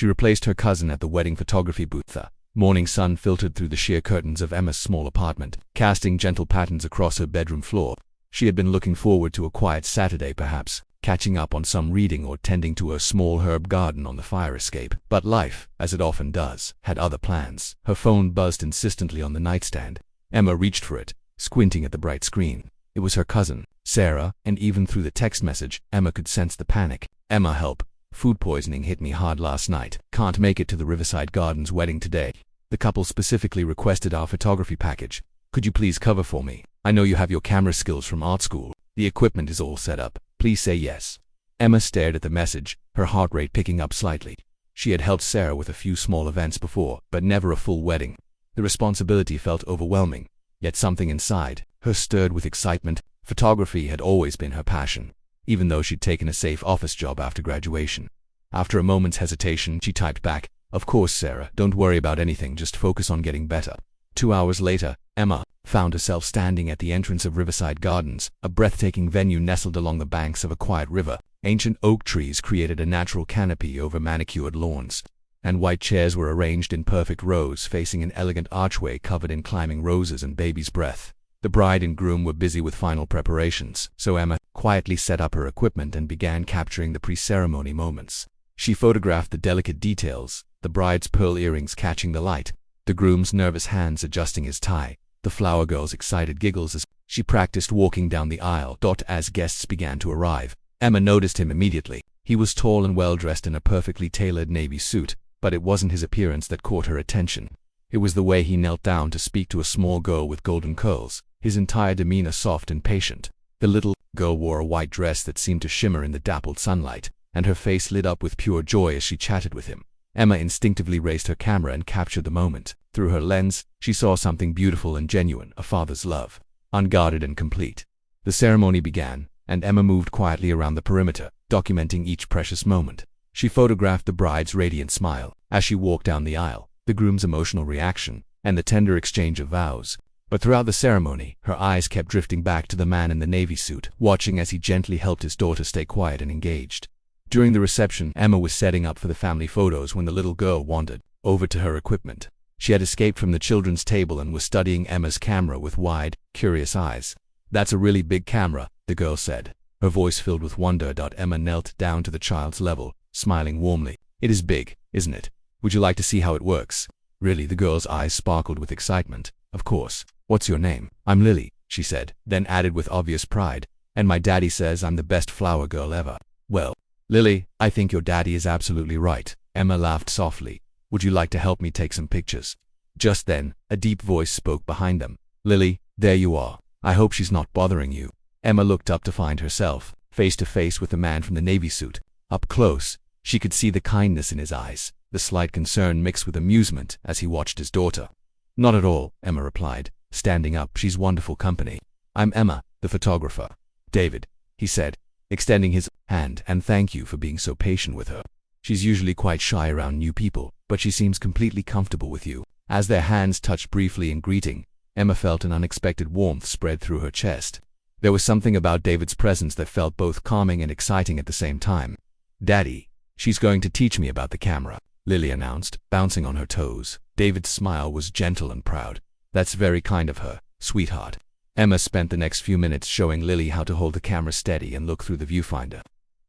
She replaced her cousin at the wedding photography booth. The morning sun filtered through the sheer curtains of Emma's small apartment, casting gentle patterns across her bedroom floor. She had been looking forward to a quiet Saturday, perhaps, catching up on some reading or tending to a small herb garden on the fire escape. But life, as it often does, had other plans. Her phone buzzed insistently on the nightstand. Emma reached for it, squinting at the bright screen. It was her cousin, Sarah, and even through the text message, Emma could sense the panic. "Emma, help. Food poisoning hit me hard last night. Can't make it to the Riverside Gardens wedding today. The couple specifically requested our photography package. Could you please cover for me? I know you have your camera skills from art school. The equipment is all set up. Please say yes." Emma stared at the message, her heart rate picking up slightly. She had helped Sarah with a few small events before, but never a full wedding. The responsibility felt overwhelming, yet something inside her stirred with excitement. Photography had always been her passion, even though she'd taken a safe office job after graduation. After a moment's hesitation, she typed back, "Of course, Sarah, don't worry about anything, just focus on getting better." 2 hours later, Emma found herself standing at the entrance of Riverside Gardens, a breathtaking venue nestled along the banks of a quiet river. Ancient oak trees created a natural canopy over manicured lawns, and white chairs were arranged in perfect rows facing an elegant archway covered in climbing roses and baby's breath. The bride and groom were busy with final preparations, so Emma quietly set up her equipment and began capturing the pre-ceremony moments. She photographed the delicate details, the bride's pearl earrings catching the light, the groom's nervous hands adjusting his tie, the flower girl's excited giggles as she practiced walking down the aisle. As guests began to arrive, Emma noticed him immediately. He was tall and well-dressed in a perfectly tailored navy suit, but it wasn't his appearance that caught her attention. It was the way he knelt down to speak to a small girl with golden curls, his entire demeanor soft and patient. The little girl wore a white dress that seemed to shimmer in the dappled sunlight, and her face lit up with pure joy as she chatted with him. Emma instinctively raised her camera and captured the moment. Through her lens, she saw something beautiful and genuine, a father's love, unguarded and complete. The ceremony began, and Emma moved quietly around the perimeter, documenting each precious moment. She photographed the bride's radiant smile as she walked down the aisle, the groom's emotional reaction, and the tender exchange of vows. But throughout the ceremony, her eyes kept drifting back to the man in the navy suit, watching as he gently helped his daughter stay quiet and engaged. During the reception, Emma was setting up for the family photos when the little girl wandered over to her equipment. She had escaped from the children's table and was studying Emma's camera with wide, curious eyes. "That's a really big camera," the girl said, her voice filled with wonder. Emma knelt down to the child's level, smiling warmly. "It is big, isn't it? Would you like to see how it works?" "Really?" The girl's eyes sparkled with excitement. "Of course. What's your name?" "I'm Lily," she said, then added with obvious pride, "and my daddy says I'm the best flower girl ever." "Well, Lily, I think your daddy is absolutely right." Emma laughed softly. "Would you like to help me take some pictures?" Just then, a deep voice spoke behind them. "Lily, there you are. I hope she's not bothering you." Emma looked up to find herself face to face with the man from the navy suit. Up close, she could see the kindness in his eyes, the slight concern mixed with amusement as he watched his daughter. "Not at all," Emma replied, standing up. "She's wonderful company. I'm Emma, the photographer." "David," he said, extending his hand, "and thank you for being so patient with her. She's usually quite shy around new people, but she seems completely comfortable with you." As their hands touched briefly in greeting, Emma felt an unexpected warmth spread through her chest. There was something about David's presence that felt both calming and exciting at the same time. "Daddy, she's going to teach me about the camera," Lily announced, bouncing on her toes. David's smile was gentle and proud. "That's very kind of her, sweetheart." Emma spent the next few minutes showing Lily how to hold the camera steady and look through the viewfinder.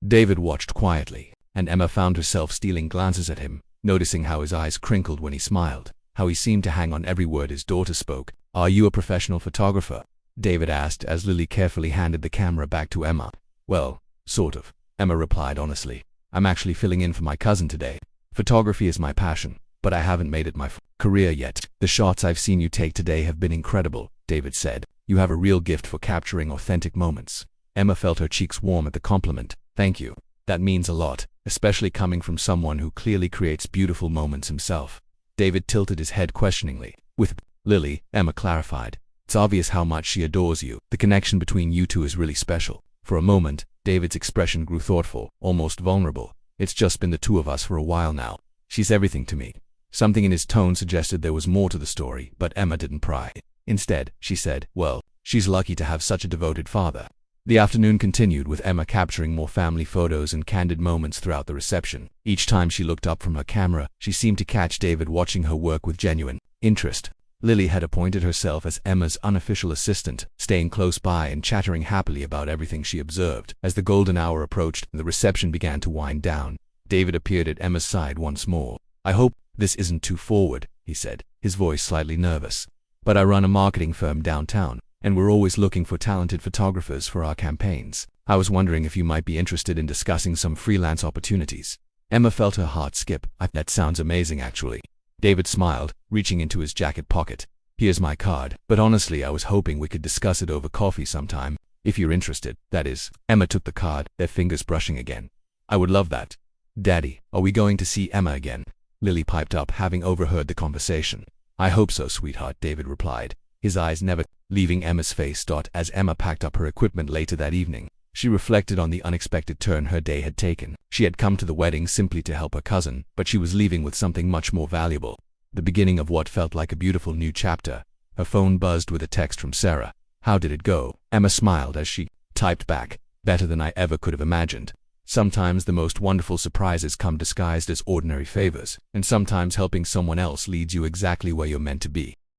David watched quietly, and Emma found herself stealing glances at him, noticing how his eyes crinkled when he smiled, how he seemed to hang on every word his daughter spoke. "Are you a professional photographer?" David asked as Lily carefully handed the camera back to Emma. "Well, sort of," Emma replied honestly. "I'm actually filling in for my cousin today. Photography is my passion, but I haven't made it my career yet." "The shots I've seen you take today have been incredible," David said. "You have a real gift for capturing authentic moments." Emma felt her cheeks warm at the compliment. "Thank you. That means a lot, especially coming from someone who clearly creates beautiful moments himself." David tilted his head questioningly. "With Lily," Emma clarified. "It's obvious how much she adores you. The connection between you two is really special." For a moment, David's expression grew thoughtful, almost vulnerable. "It's just been the two of us for a while now. She's everything to me." Something in his tone suggested there was more to the story, but Emma didn't pry. Instead, she said, "Well, she's lucky to have such a devoted father." The afternoon continued with Emma capturing more family photos and candid moments throughout the reception. Each time she looked up from her camera, she seemed to catch David watching her work with genuine interest. Lily had appointed herself as Emma's unofficial assistant, staying close by and chattering happily about everything she observed. As the golden hour approached and the reception began to wind down, David appeared at Emma's side once more. "I hope this isn't too forward," he said, his voice slightly nervous. "But I run a marketing firm downtown, and we're always looking for talented photographers for our campaigns. I was wondering if you might be interested in discussing some freelance opportunities." Emma felt her heart skip. "That sounds amazing, actually." David smiled, reaching into his jacket pocket. "Here's my card, but honestly I was hoping we could discuss it over coffee sometime, if you're interested, that is." Emma took the card, their fingers brushing again. "I would love that." "Daddy, are we going to see Emma again?" Lily piped up, having overheard the conversation. "I hope so, sweetheart," David replied, his eyes never leaving Emma's face. As Emma packed up her equipment later that evening, she reflected on the unexpected turn her day had taken. She had come to the wedding simply to help her cousin, but she was leaving with something much more valuable. The beginning of what felt like a beautiful new chapter. Her phone buzzed with a text from Sarah. "How did it go?" Emma smiled as she typed back, "Better than I ever could have imagined." Sometimes the most wonderful surprises come disguised as ordinary favors, and sometimes helping someone else leads you exactly where you're meant to be.